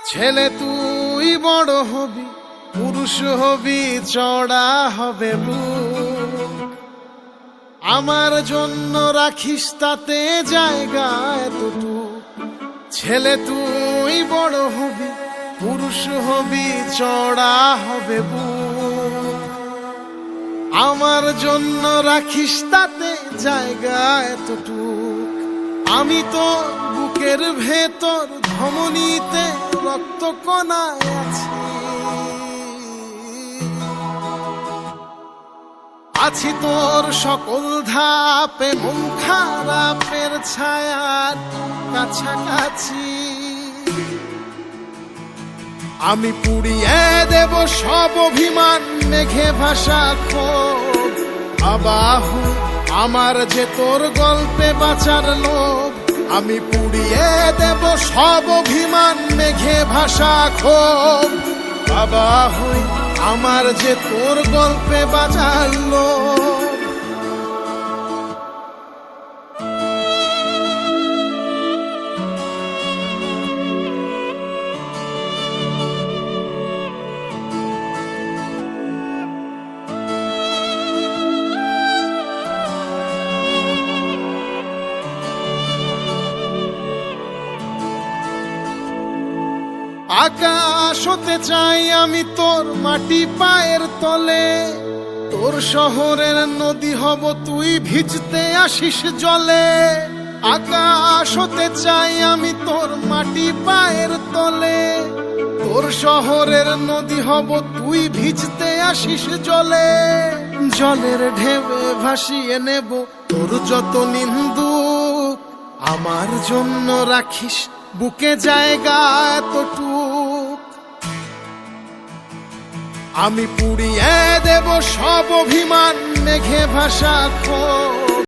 ছেলে তুই বড় হবি, পুরুষ হবি, চড়া হবে বুক। আমার জন্য রাখিস তাতে জায়গা এতটুকু। ছেলে তুই বড় হবি, পুরুষ হবি, চড়া হবে বুক। আমার জন্য রাখিস তাতে জায়গা এতটুকু। আমি তো বুকের ভেতর ধমনীতে রক্ত কণায় আছি তোর সকল ধাপে, মন খারাপের ছায়ার কাছাকাছি। আমি পুড়িয়ে দেব সব অভিমান, মেঘে ভাসা ক্ষোভ। আবাহু আমার যে তোর গল্পে বাঁচার লোভ। আমি পুড়িয়ে দেব সব অভিমান, মেঘে ভাসা ক্ষোভ। আবাহু আমার যে তোর গল্পে বাঁচার লোভ। আকাশ হতে চাই আমি তোর মাটি পায়ের তলে। তোর শহরের নদী হব তুই, ভিজতে আসিস জলে। আকাশ হতে চাই আমি তোর মাটি পায়ের তলে। তোর শহরের নদী হব তুই, ভিজতে আসিস জলে। জলের ঢেউয়ে ভাসিয়ে নেব তোর যত নিন্দুক। আমার জন্য রাখিস বুকে জায়গা এতটুক। আমি পুড়িয়ে দেব সব অভিমান, মেঘে ভাসা ক্ষোভ।